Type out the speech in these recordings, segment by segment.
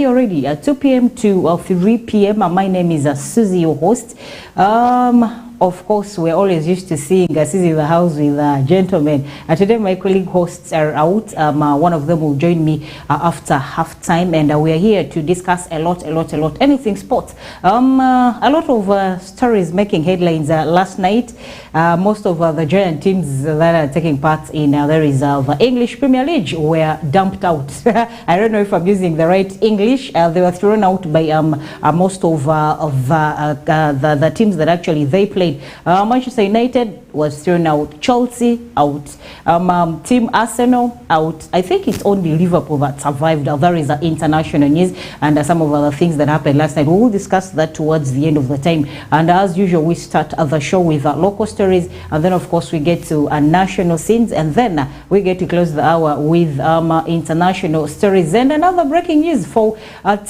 Already at 2 p.m. to 3 p.m. My name is Susie, your host. Of course, we're always used to seeing Susie in the house with gentlemen. Today, my colleague hosts are out. One of them will join me after halftime, and we are here to discuss a lot, anything sports. A lot of stories making headlines last night. Most of the giant teams that are taking part in the English Premier League were dumped out. I don't know if I'm using the right English. They were thrown out by most of the teams that actually they played. Manchester United was thrown out, Chelsea out, Team Arsenal out. I think it's only Liverpool that survived. There is international news and some of other things that happened last night. We will discuss that towards the end of the time. And as usual, we start the show with local stories, and then of course we get to national scenes, and then we get to close the hour with international stories. And another breaking news for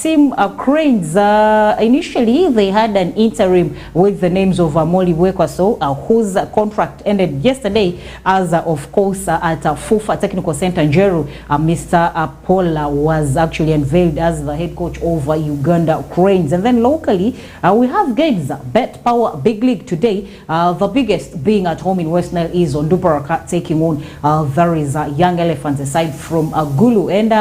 Team Cranes. Initially, they had an interim with the names of Molly Bwekwaso, whose contract ended yesterday, as of course at FUFA Technical Center Njeru, Mr. Paula was actually unveiled as the head coach of Uganda Cranes. And then locally, we have games, Bet Power Big League today. The biggest being at home in West Nile is Onduparaka taking on there is Young Elephants aside from Gulu. And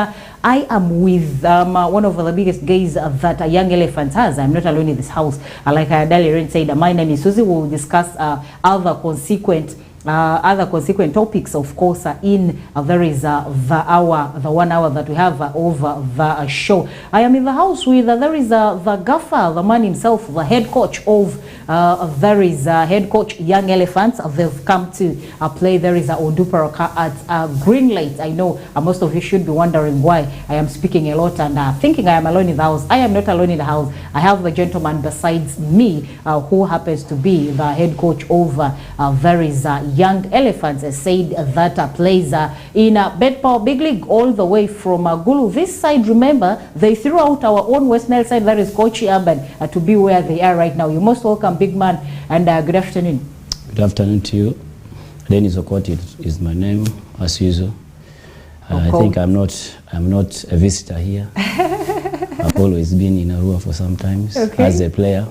I am with one of the biggest guys that Young Elephants has. I'm not alone in this house. Like Dalirin said, my name is Susie. We'll discuss other consequent topics, of course, in there is the 1 hour that we have over the show. I am in the house with there is the gaffer, the man himself, the head coach of there is head coach Young Elephants. They've come to play. There is Onduparaka at Green Light. I know most of you should be wondering why I am speaking a lot and thinking I am alone in the house. I am not alone in the house. I have the gentleman besides me who happens to be the head coach of there is Young Elephants, said that plays in Bet Power Big League all the way from Gulu. This side, remember, they threw out our own West Nile side, that is Coach Urban, to be where they are right now. You're most welcome, big man, and good afternoon. Good afternoon to you. Dennis Okoti is my name, as usual. I think I'm not a visitor here. I've always been in Arua for some times as a player,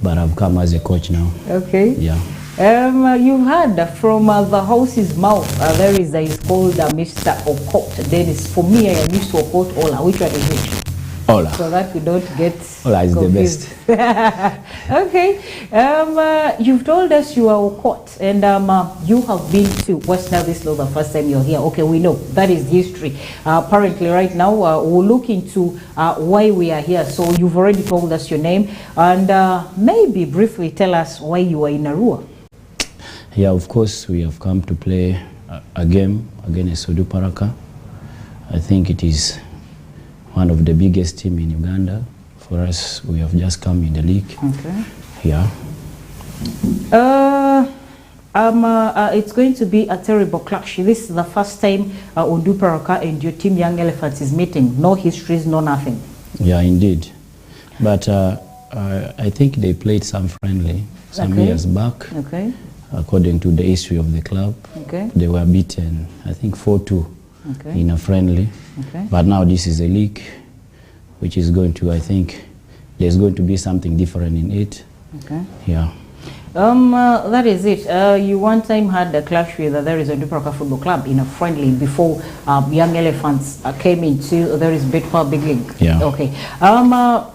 but I've come as a coach now. Yeah. You heard from the house's mouth, there is is called Mr. Okot. Dennis, for me, I am used to Okot Ola. Which one is it? Ola. So that we don't get Ola is confused. The best. Okay. You've told us you are Okot, and you have been to West Nile. This is not the first time you're here. Okay, we know that is history. Apparently, right now we'll look into why we are here. So you've already told us your name, and maybe briefly tell us why you are in Arua. Yeah, of course, we have come to play a game against Onduparaka. I think it is one of the biggest teams in Uganda. For us, we have just come in the league. Okay. Yeah. It's going to be a terrible clash. This is the first time Onduparaka and your team Young Elephants is meeting. No histories, no nothing. Yeah, indeed. But I think they played some friendly some years back. Okay. According to the history of the club, they were beaten, I think 4-2 in a friendly. But now this is a league, which is going to, I think, there's going to be something different in it. Yeah. That is it. You one time had a clash with there is Onduparaka Football Club in a friendly before Young Elephants came into there is Bet Power Big League. Yeah. Okay.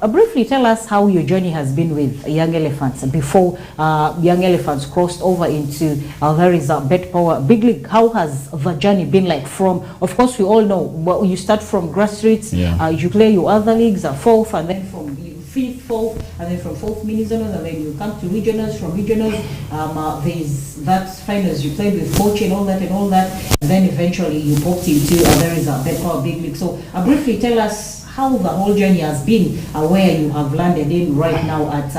Briefly tell us how your journey has been with Young Elephants before Young Elephants crossed over into there is Bet Power Big League. How has the journey been like? From, of course, we all know you start from grassroots. You play your other leagues, fourth, and then from fifth, fourth, and then from fourth mini-zonals, and then you come to regionals. From regionals, there's that finals you played with coach and all that, and then eventually you popped into there is a Bet Power Big League. So briefly tell us how the whole journey has been, where you have landed in right now at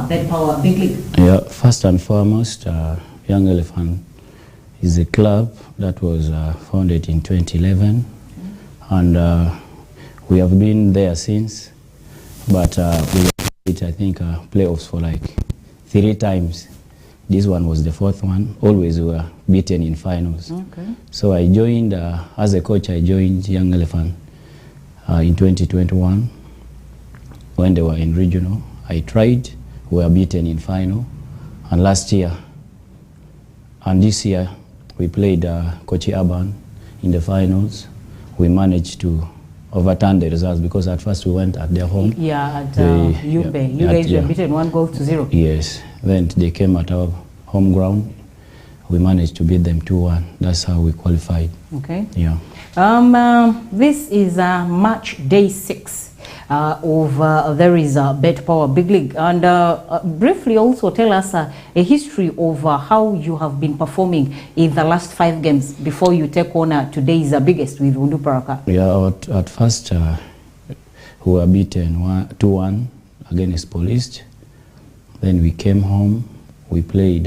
Bet Power Big League. Yeah, first and foremost, Young Elephant is a club that was founded in 2011, and we have been there since. But we did, I think, playoffs for like 3 times. This one was the 4th one. Always we were beaten in finals. So I joined, as a coach, I joined Young Elephant in 2021. when they were in regional. I tried, we were beaten in final. And last year, and this year, we played Kochi Urban in the finals. We managed to overturn the results because at first we went at their home. Yeah, at Yube. Yeah, You guys were beaten 1-0. Yes. Then they came at our home ground. We managed to beat them 2-1. That's how we qualified. Okay. Yeah. This is match day 6 of there is Bet Power Big League, and briefly also tell us a history of how you have been performing in the last 5 games before you take on today's biggest with Undu Paraka. Yeah, at first we were beaten 2-1 against Police. Then we came home. We played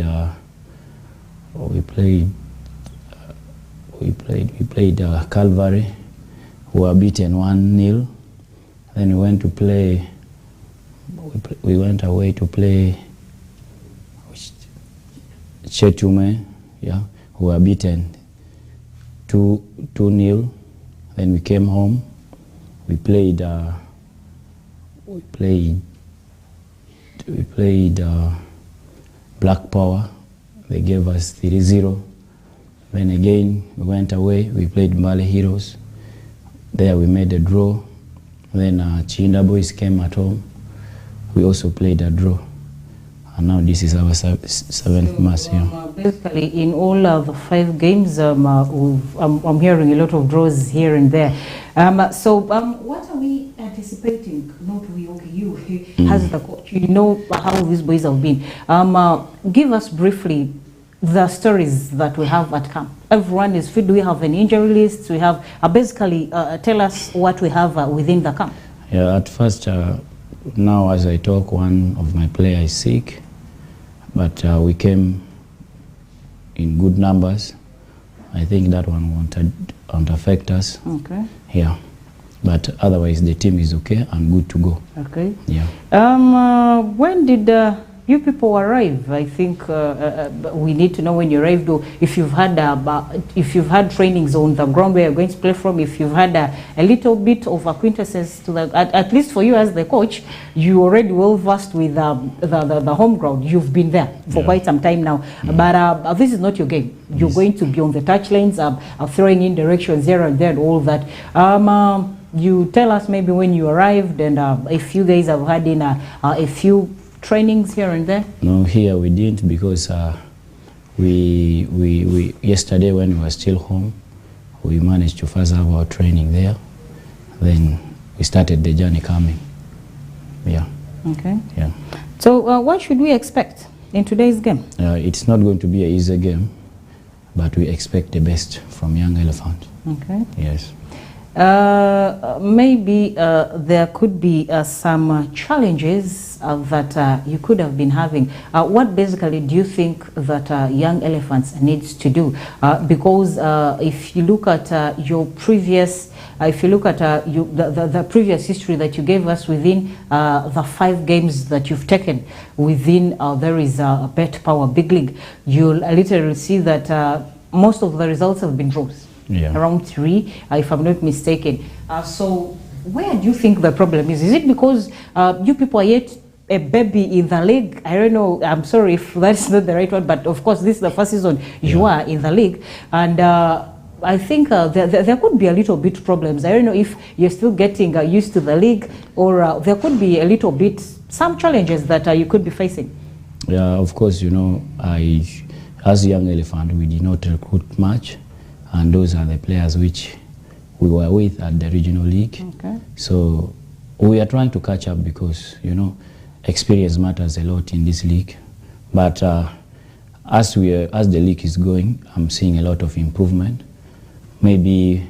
Calvary. We were beaten 1-0. Then we went to play. We went away to play Chetume. Yeah, we were beaten 2-0. Then we came home. We played Black Power. They gave us 3-0. Then again we went away. We played Mbale Heroes. There we made a draw. Then Chinda Boys came at home. We also played a draw. And now this is our 7th match. Basically, in all the 5 games, I'm hearing a lot of draws here and there. What are we anticipating? Not we, okay, you as the coach. You know how these boys have been. Give us briefly the stories that we have at camp. Everyone is fit. Do we have an injury list? We have basically tell us what we have within the camp. Yeah, at first, now as I talk, one of my players is sick, but we came in good numbers. I think that one won't affect us. Okay. Yeah, but otherwise the team is okay and good to go. Okay. Yeah. When did you people arrive? I think we need to know when you arrived, or if you've had trainings on the ground where you're going to play from, if you've had a little bit of acquaintances to the, at least for you as the coach, you already well versed with the home ground. You've been there for quite some time now, but this is not your game. You're going to be on the touchlines, throwing in directions here and there and all that. You tell us maybe when you arrived, and if you guys have had in a few trainings here and there? No, here we didn't, because we yesterday when we were still home, we managed to first have our training there. Then we started the journey coming. Yeah. Okay. Yeah. So what should we expect in today's game? It's not going to be an easy game, but we expect the best from Young Elephant. Okay. Yes. Maybe there could be some challenges that you could have been having. What basically do you think that Young Elephants needs to do? Because if you look at your previous, the previous history that you gave us within the 5 games that you've taken within there is a Bet Power Big League, you'll literally see that most of the results have been draws. Yeah. Around 3, if I'm not mistaken. So where do you think the problem is? Is it because you people are yet a baby in the league? I don't know. I'm sorry if that's not the right one, but of course this is the first season you are in the league, and I think there could be a little bit problems. I don't know if you're still getting used to the league, or there could be a little bit some challenges that you could be facing. Yeah, of course. You know, as Young Elephant, we did not recruit much. And those are the players which we were with at the regional league. Okay. So we are trying to catch up, because, you know, experience matters a lot in this league. But as the league is going, I'm seeing a lot of improvement. Maybe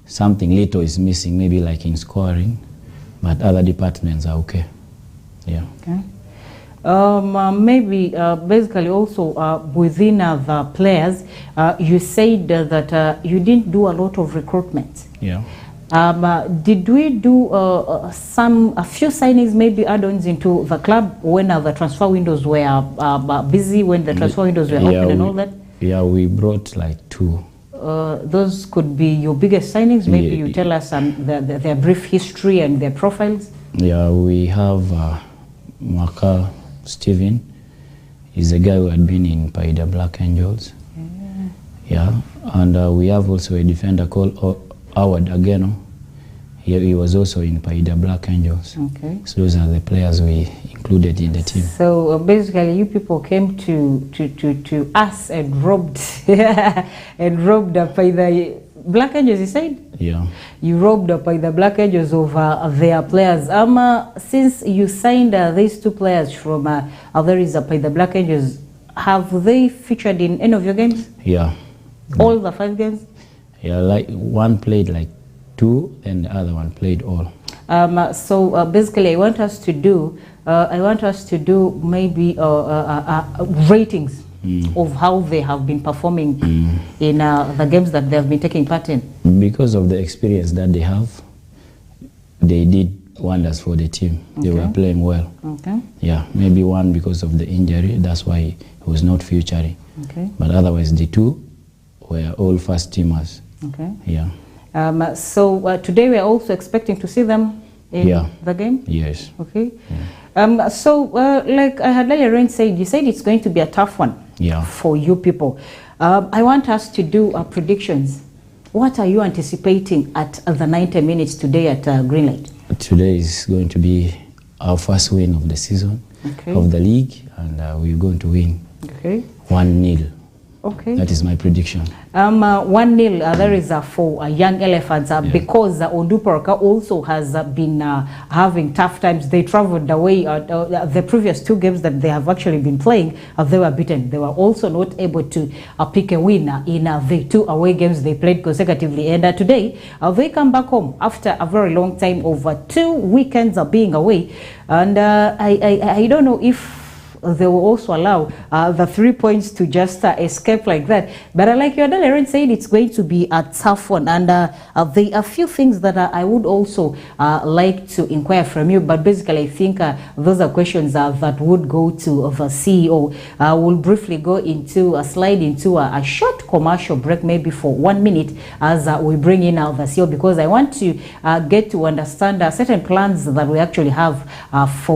something little is missing, maybe like in scoring, but other departments are okay. Yeah. Okay. Maybe basically also within the players, you said that you didn't do a lot of recruitment. Yeah. Did we do a few signings, maybe add-ons into the club when the transfer windows were busy, when the transfer windows were open and all that? Yeah, we brought like 2. Those could be your biggest signings. Maybe you tell us their brief history and their profiles. Yeah, we have Maka Steven. He's a guy who had been in Paida Black Angels. Yeah, and we have also a defender called Howard Ageno. He was also in Paida Black Angels. Okay. So those are the players we included in the team. So basically, you people came to us and robbed and robbed by the Black Angels. You said. Yeah. You robbed by the Black Angels of their players. Since you signed these two players from there is by the Black Angels, have they featured in any of your games? Yeah. All the 5 games? Yeah, like one played like 2 and the other one played all. So basically I want us to do maybe ratings of how they have been performing in the games that they have been taking part in. Because of the experience that they have, they did wonders for the team. They were playing well. Okay. Yeah, maybe one because of the injury, that's why he was not featuring. Okay. But otherwise the 2 were all first teamers. Okay. Yeah. So today we are also expecting to see them in the game? Yes. Okay. Yeah. So like I had earlier said, you said it's going to be a tough one for you people. I want us to do predictions. What are you anticipating at the 90 minutes today at Greenlight? Today is going to be our first win of the season, of the league, and we're going to win 1-0. Okay. That is my prediction. 1-0 there is for Young Elephants because Onduparaka also has been having tough times. They traveled away. The previous 2 games that they have actually been playing, they were beaten. They were also not able to pick a winner in the 2 away games they played consecutively. And today they come back home after a very long time of 2 weekends of being away. And I don't know if they will also allow the 3 points to just escape like that. But like your dad said, it's going to be a tough one. And there are a few things that I would also like to inquire from you. But basically, I think those are questions that would go to the CEO. We'll briefly go into slide into a short commercial break, maybe for 1 minute, as we bring in the CEO, because I want to get to understand certain plans that we actually have for